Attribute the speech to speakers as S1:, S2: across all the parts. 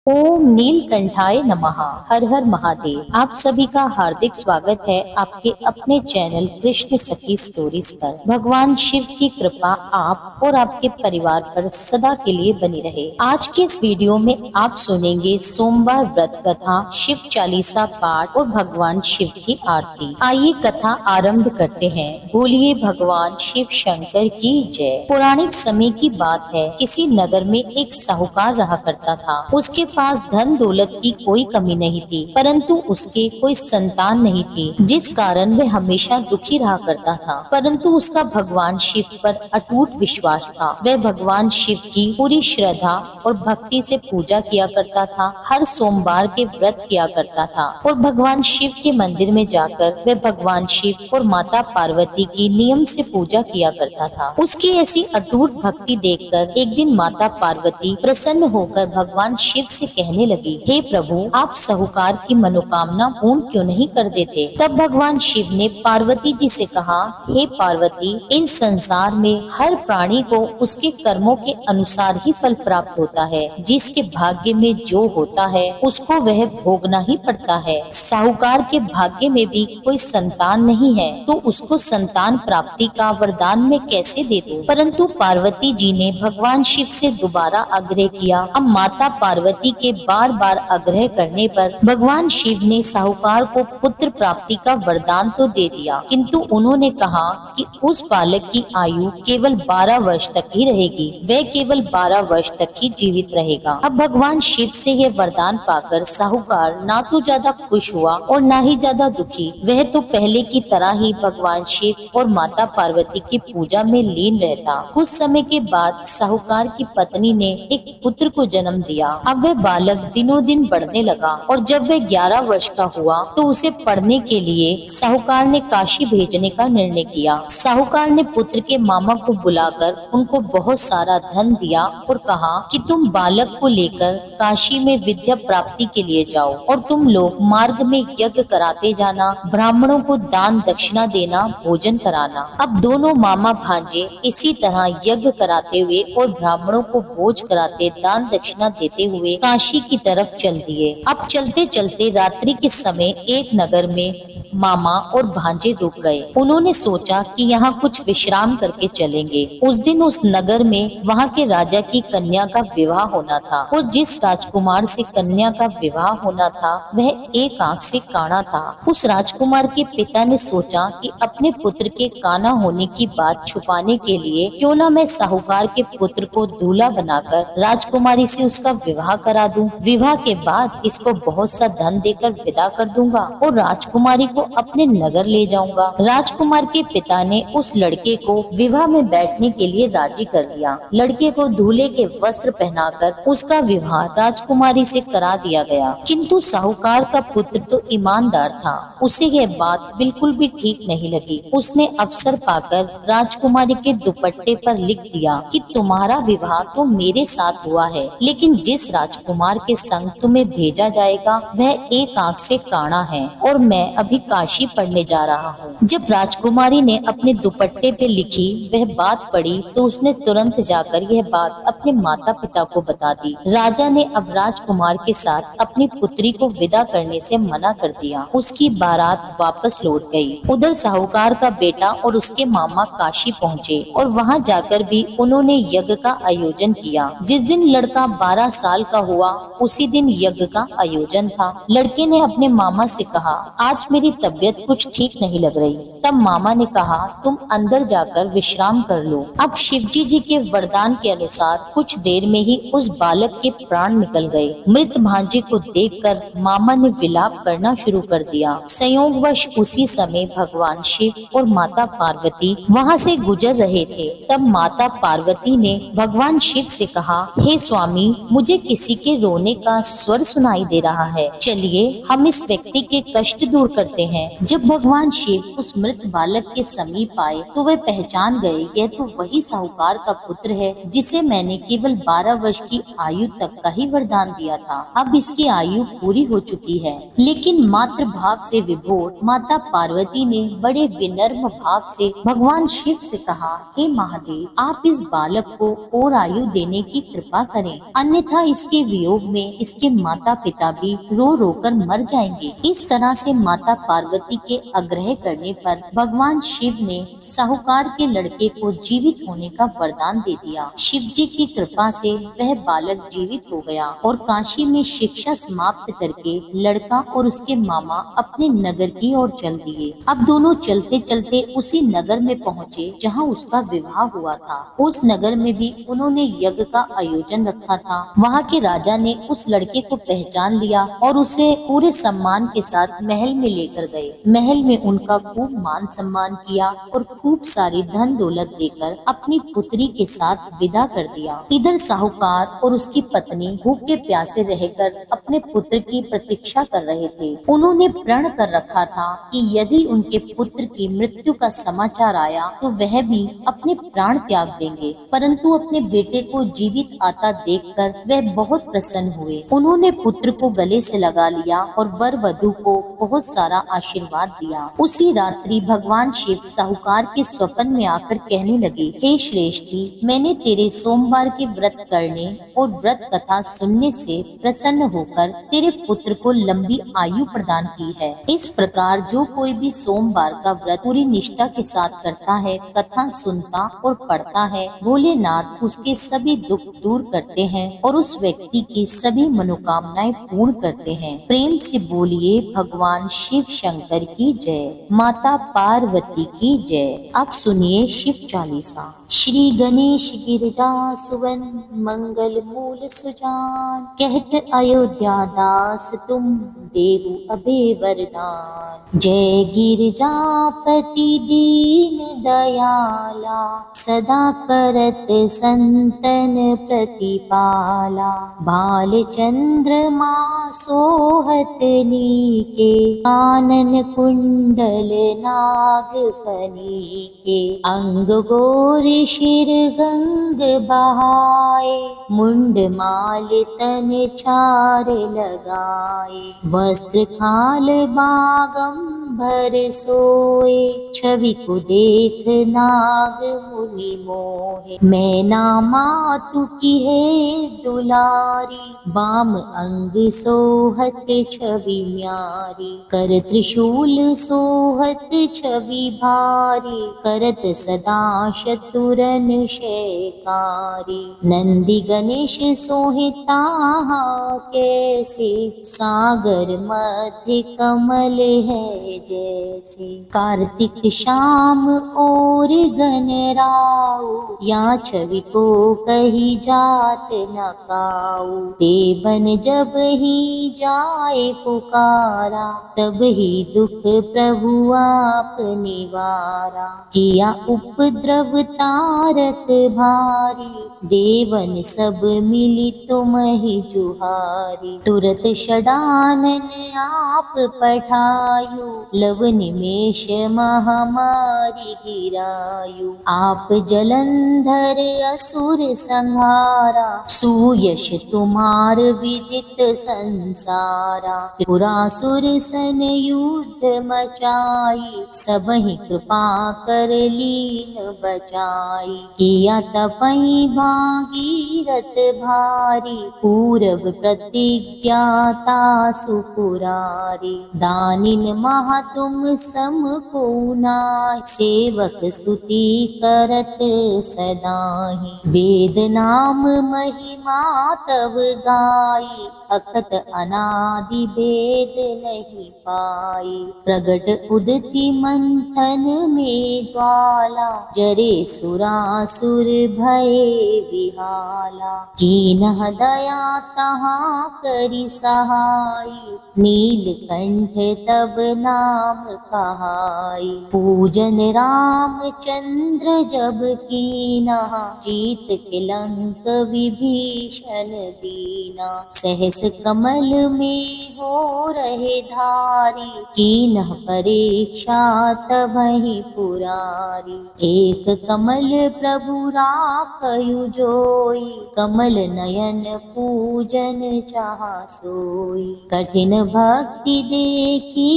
S1: ओम नीलकंठाय नमः। हर हर महादेव। आप सभी का हार्दिक स्वागत है आपके अपने चैनल कृष्ण सखी स्टोरीज पर। भगवान शिव की कृपा आप और आपके परिवार पर सदा के लिए बनी रहे। आज के इस वीडियो में आप सुनेंगे सोमवार व्रत कथा, शिव चालीसा पाठ और भगवान शिव की आरती। आइए कथा आरंभ करते हैं। बोलिए भगवान शिव शंकर की जय। पौराणिक समय की बात है, किसी नगर में एक साहूकार रहा करता था। उसके पास धन दौलत की कोई कमी नहीं थी, परंतु उसके कोई संतान नहीं थी, जिस कारण वह हमेशा दुखी रहा करता था। परंतु उसका भगवान शिव पर अटूट विश्वास था। वह भगवान शिव की पूरी श्रद्धा और भक्ति से पूजा किया करता था। हर सोमवार के व्रत किया करता था और भगवान शिव के मंदिर में जाकर वह भगवान शिव और माता पार्वती की नियम से पूजा किया करता था। उसकी ऐसी अटूट भक्ति देखकर एक दिन माता पार्वती प्रसन्न होकर भगवान शिव से कहने लगी, हे प्रभु, आप साहूकार की मनोकामना पूर्ण क्यों नहीं कर देते? तब भगवान शिव ने पार्वती जी से कहा, हे पार्वती, इस संसार में हर प्राणी को उसके कर्मों के अनुसार ही फल प्राप्त होता है। जिसके भाग्य में जो होता है उसको वह भोगना ही पड़ता है। साहूकार के भाग्य में भी कोई संतान नहीं है, तो उसको संतान प्राप्ति का वरदान मैं कैसे दे दूं? परंतु पार्वती जी ने भगवान शिव से दोबारा आग्रह किया। अब माता पार्वती के बार बार आग्रह करने पर भगवान शिव ने साहूकार को पुत्र प्राप्ति का वरदान तो दे दिया, किंतु उन्होंने कहा कि उस बालक की आयु केवल 12 वर्ष तक ही रहेगी। वह केवल 12 वर्ष तक ही जीवित रहेगा। अब भगवान शिव से यह वरदान पाकर साहूकार ना तो ज्यादा खुश हुआ और ना ही ज्यादा दुखी। वह तो पहले की तरह ही भगवान शिव और माता पार्वती की पूजा में लीन रहता। कुछ समय के बाद साहूकार की पत्नी ने एक पुत्र को जन्म दिया। अब वह बालक दिनों दिन बढ़ने लगा और जब वह 11 वर्ष का हुआ तो उसे पढ़ने के लिए साहूकार ने काशी भेजने का निर्णय किया। साहूकार ने पुत्र के मामा को बुलाकर उनको बहुत सारा धन दिया और कहा कि तुम बालक को लेकर काशी में विद्या प्राप्ति के लिए जाओ और तुम लोग मार्ग में यज्ञ कराते जाना, ब्राह्मणों को दान दक्षिणा देना, भोजन कराना। अब दोनों मामा भांजे इसी तरह यज्ञ कराते हुए और ब्राह्मणों को भोज कराते, दान दक्षिणा देते हुए काशी की तरफ चल दिए। अब चलते चलते रात्रि के समय एक नगर में मामा और भांजे रुक गए। उन्होंने सोचा कि यहाँ कुछ विश्राम करके चलेंगे। उस दिन उस नगर में वहाँ के राजा की कन्या का विवाह होना था और जिस राजकुमार से कन्या का विवाह होना था वह एक आंख से काना था। उस राजकुमार के पिता ने सोचा कि अपने पुत्र के काना होने की बात छुपाने के लिए क्यों न मैं साहूकार के पुत्र को दूल्हा बनाकर राजकुमारी से उसका विवाह करा दूं। विवाह के बाद इसको बहुत सा धन देकर विदा कर दूंगा और राजकुमारी को अपने नगर ले जाऊंगा। राजकुमार के पिता ने उस लड़के को विवाह में बैठने के लिए राजी कर लिया। लड़के को दूल्हे के वस्त्र पहनाकर उसका विवाह राजकुमारी से करा दिया गया, किंतु साहूकार का पुत्र तो ईमानदार था। उसे यह बात बिल्कुल भी ठीक नहीं लगी। उसने अवसर पाकर राजकुमारी के दुपट्टे पर लिख दिया कि तुम्हारा विवाह तो मेरे साथ हुआ है, लेकिन जिस राजकुमार के संग तुम्हें भेजा जाएगा वह एक आंख से काना है और मैं अभी काशी पढ़ने जा रहा हूँ। जब राजकुमारी ने अपने दुपट्टे पे लिखी वह बात पढ़ी तो उसने तुरंत जाकर यह बात अपने माता पिता को बता दी। राजा ने अब राजकुमार के साथ अपनी पुत्री को विदा करने से मना कर दिया। उसकी बारात वापस लौट गई। उधर साहूकार का बेटा और उसके मामा काशी पहुँचे और वहाँ जाकर भी उन्होंने यज्ञ का आयोजन किया। जिस दिन लड़का 12 साल का हुआ उसी दिन यज्ञ का आयोजन था। लड़के ने अपने मामा से कहा, आज मेरी तबीयत कुछ ठीक नहीं लग रही। तब मामा ने कहा, तुम अंदर जाकर विश्राम कर लो। अब शिवजी जी के वरदान के अनुसार कुछ देर में ही उस बालक के प्राण निकल गए। मृत भांजे को देखकर मामा ने विलाप करना शुरू कर दिया। संयोगवश उसी समय भगवान शिव और माता पार्वती वहाँ से गुजर रहे थे। तब माता पार्वती ने भगवान शिव से कहा, हे स्वामी, मुझे किसी के रोने का स्वर सुनाई दे रहा है। चलिए हम इस व्यक्ति के कष्ट दूर करते हैं। जब भगवान शिव उस मृत बालक के समीप आए तो वे पहचान गए, यह तो वही साहूकार का पुत्र है जिसे मैंने केवल 12 वर्ष की आयु तक का ही वरदान दिया था। अब इसकी आयु पूरी हो चुकी है। लेकिन मातृ भाव से विभोर माता पार्वती ने बड़े विनम्र भाव से भगवान शिव से कहा, हे महादेव, आप इस बालक को और आयु देने की कृपा करें, अन्यथा इसके वियोग में इसके माता पिता भी रो रो कर मर जाएंगे। इस तरह से माता पार्वती के आग्रह करने पर भगवान शिव ने साहूकार के लड़के को जीवित होने का वरदान दे दिया। शिव जी की कृपा से वह बालक जीवित हो गया और काशी में शिक्षा समाप्त करके लड़का और उसके मामा अपने नगर की ओर चल दिए। अब दोनों चलते चलते उसी नगर में पहुँचे जहाँ उसका विवाह हुआ था। उस नगर में भी उन्होंने यज्ञ का आयोजन रखा था। वहाँ के राजा ने उस लड़के को पहचान लिया और उसे पूरे सम्मान के साथ महल में लेकर गए। महल में उनका खूब मान सम्मान किया और खूब सारी धन दौलत देकर अपनी पुत्री के साथ विदा कर दिया। इधर साहूकार और उसकी पत्नी भूखे प्यासे रहकर अपने पुत्र की प्रतीक्षा कर रहे थे। उन्होंने प्रण कर रखा था कि यदि उनके पुत्र की मृत्यु का समाचार आया तो वह भी अपने प्राण त्याग देंगे, परंतु अपने बेटे को जीवित आता देखकर वह बहुत प्रसन्न हुए। उन्होंने पुत्र को गले से लगा लिया और वर वधू को बहुत सारा आशीर्वाद दिया। उसी रात्रि भगवान शिव साहूकार के स्वप्न में आकर कहने लगे, हे श्रेष्ठी, मैंने तेरे सोमवार के व्रत करने और व्रत कथा सुनने से प्रसन्न होकर तेरे पुत्र को लंबी आयु प्रदान की है। इस प्रकार जो कोई भी सोमवार का व्रत पूरी निष्ठा के साथ करता है, कथा सुनता और पढ़ता है, भोलेनाथ उसके सभी दुख दूर करते हैं और उस व्यक्ति की सभी मनोकामनाएं पूर्ण करते हैं। प्रेम से बोलिए भगवान शिव शंकर की जय, माता पार्वती की जय। अब सुनिए शिव चालीसा। श्री गणेश गिरिजा सुवन मंगल मूल सुजान, कहत अयोध्या दास तुम देहु अभे वरदान। जय गिरिजापति दीन दयाला, सदा करत संतन प्रतिपाला। बाल चंद्रमा सोहत नीके, कानन कुंडल नाग फनीके। अंग गोर शिर गंग बहाए, मुंड माल तन चार लगाए। वस्त्र खाल बागंबर सोए, छवि को देख नाग मुनि मोहे। मैना मातु की है दुलारी, बाम अंग सोहत छवि न्यारी। कर त्रिशूल सोहत छवि भारी, करत सदा शतुरन शेकारी। नंदी गणेश सोहे ताहा कैसे, सागर मध्य कमल है जैसे। कार्तिक शाम और गणराऊ, या छवि को कही जात न काऊ। देवन जब ही जाए पुकारा, तब ही दुख प्रभु आप निवारा। किया उपद्रव तारक भारी, देवन सब मिली तुम ही जुहारी। तुरत षडानन आप पठायु, लव निमेष महामारी गिरायु। आप जलंधर असुर संहारा, सुयश तुम्हार विदित संसारा। त्रिपुरासुर सन युद्ध मचाई, सबहि कृपा कर लीन बचाई। किया तपहि भागीरथ भारी, पूरब प्रतिज्ञाता सुपुरारी। दानिन महा तुम सम को नाहि, सेवक स्तुति करत सदाहि। वेद नाम महिमा तव गाई, अखत अनादि भेद नहीं पाई। प्रगट उदति मंथन में ज्वाला, जरे सुरासुर भये विहाला। कीन्ह दया तहाँ करि सहाई, नीलकंठ तब नाम कहाई। पूजन रामचंद्र जब कीन्हा, जीत के लंक विभीषण दीना। सहस जैस कमल में हो रहे धारी, कीन्ह परीक्षा तबहि पुरारी। एक कमल प्रभु राखयु जोई, कमल नयन पूजन चाहा सोई। कठिन भक्ति देखी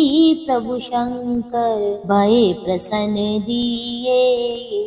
S1: प्रभु शंकर, भये प्रसन्न दिए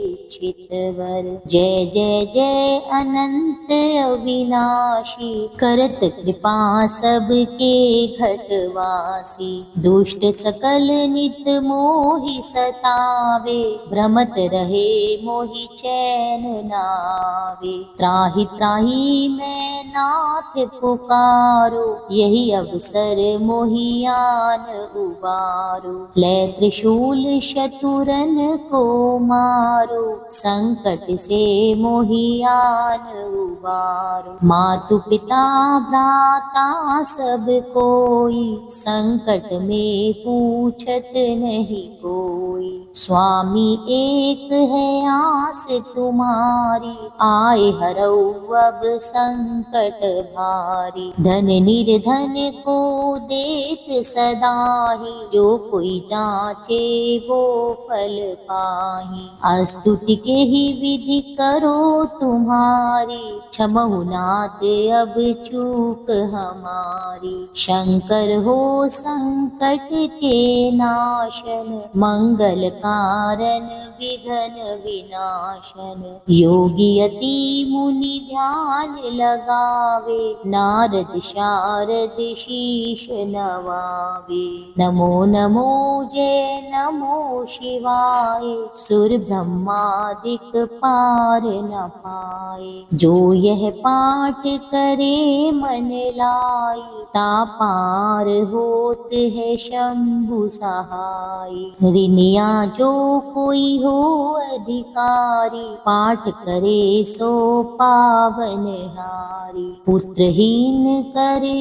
S1: इच्छित वर। जय जय जय अनंत अविनाशी, करत कृपा सबके घटवासी। दुष्ट सकल नित मोहि सतावे, भ्रमत रहे मोहि चैन नावे। त्राहि त्राहि मैं नाथ पुकारो, यही अवसर मोहि आन उबारो। लै त्रिशूल शतुरन को मारो, संकट से मोहि आन उबारो। मातु पिता भ्राता सब कोई, संकट में पूछत नहीं कोई। स्वामी एक है आस तुम्हारी, आए हरऊ अब संकट भारी। धन निर्धन को देत सदाहि, जो कोई जाचे वो फल पाहि। अस्तुति के ही विधि करो तुम्हारी, क्षमहु नाथ अब चूक हमारी। शंकर हो संकट के नाशन, मंगल कारण विघ्न विनाशन। योगी अति मुनि ध्यान लगावे, नारद शारद शीश नवावे। नमो नमो जय नमो शिवाय, सुर ब्रह्मादिक पार न पाए। जो यह पाठ करे मन लाई, ता पार होत है शंभु सहाय। रिनिया जो कोई हो अधिकारी, पाठ करे सो पावन हारी। पुत्रहीन करे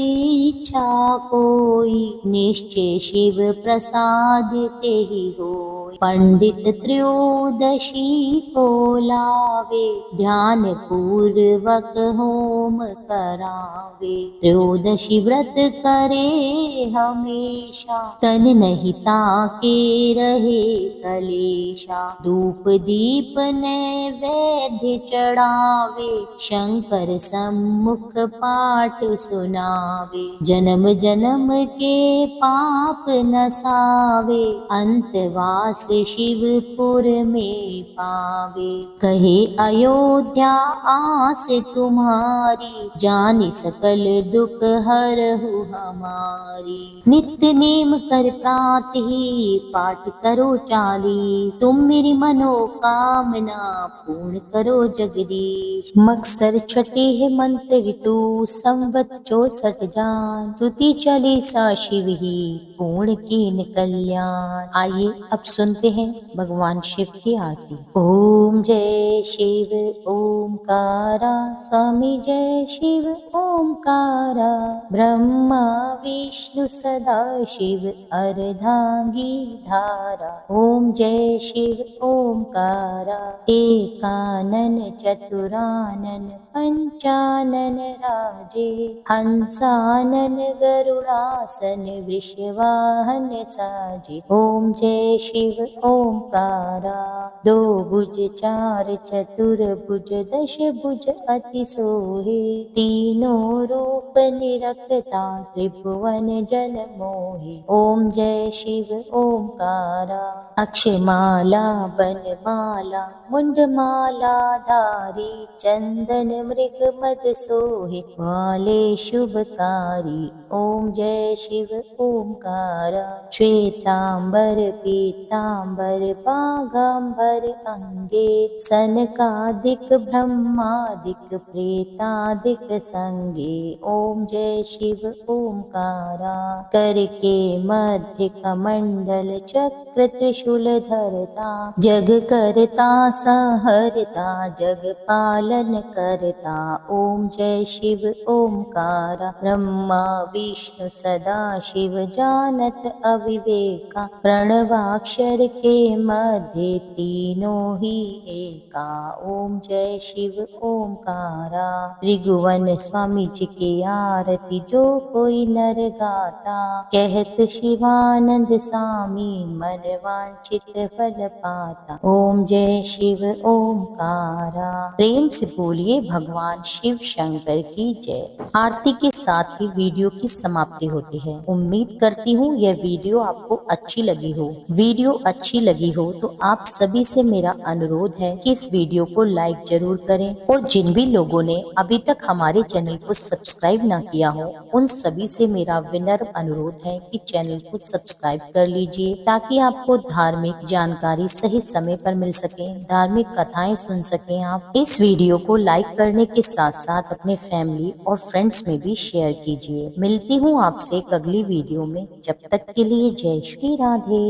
S1: इच्छा कोई, निश्चय शिव प्रसाद ते ही होय। पंडित त्रयोदशी को लावे, ध्यान पूर्वक होम करावे। त्रयोदशी व्रत करे हमेशा, तन नहीं ताके रहे कलेशा। धूप दीप नैवेद्य चढ़ावे, शंकर सम्मुख पाठ सुनावे। जन्म जन्म के पाप नसावे, अंतवास शिवपुर में पावे। कहे अयोध्या आस तुम्हारी, जानि सकल दुख हरहु हमारी। नित्य नेम कर प्रात ही पाठ करो 40, तुम मेरी मनोकामना पूर्ण करो जगदीश। मकसर छठे है मंत्र ऋतु, संवत 64 जान। स्तुति 40 शिव ही पूर्ण कीन कल्याण। आइए अब सुनते हैं भगवान शिव की आरती। ओम जय शिव ओमकारा, स्वामी जय शिव ओमकारा। ब्रह्मा विष्णु सदा शिव अर्धांगी धारा। ओम जय शिव ओमकारा, एकानन चतुरानन पंचानन राजे। हंसानन गरुड़ासन वृषवाहन साजे। ओम जय शिव ओमकारा, दो भुज चार चतुर्भुज दश भुज अति सोहे। तीनों रूप निरखता त्रिभुवन जन मोहे। ओम जय शिव ओमकारा, अक्षमाला बनमाला मुंडमाला धारी। चंदन मृग मद सोहे, वाले शुभकारी। ओम जय शिव ओमकारा, श्वेतांबर पीतांबर बाघांबर अंगे। सनकादिक ब्रह्मादिक प्रेतादिक संगे। ओम जय शिव ओमकारा, करके मध्य कमंडल चक्र त्रिशूल धरता। जग करता संहरता जग पालन करता। ओम जय शिव ओमकारा, ब्रह्मा विष्णु सदा शिव जानत अविवेका। प्रणवाक्षर अक्षर के मध्य तीनों ही एका। ओम जय शिव ओमकारा। त्रिभुवन स्वामी जी की आरती जो कोई नर गाता। कहत शिवानंद स्वामी मन वांछित फल पाता। ओम जय शिव ओमकारा। प्रेम से बोलिए भगवान शिव शंकर की जय। आरती के साथ ही वीडियो की समाप्ति होती है। उम्मीद करती हूँ यह वीडियो आपको अच्छी लगी हो। वीडियो अच्छी लगी हो तो आप सभी से मेरा अनुरोध है कि इस वीडियो को लाइक जरूर करें, और जिन भी लोगों ने अभी तक हमारे चैनल को सब्सक्राइब ना किया हो उन सभी से मेरा विनम्र अनुरोध है कि चैनल को सब्सक्राइब कर लीजिए, ताकि आपको धार्मिक जानकारी सही समय पर मिल सके, धार्मिक कथाएं सुन सकें आप। इस वीडियो को लाइक करने के साथ साथ अपने फैमिली और फ्रेंड्स में भी शेयर कीजिए। मिलती हूँ आपसे एक अगली वीडियो में, जब तक के लिए जय श्री राधे।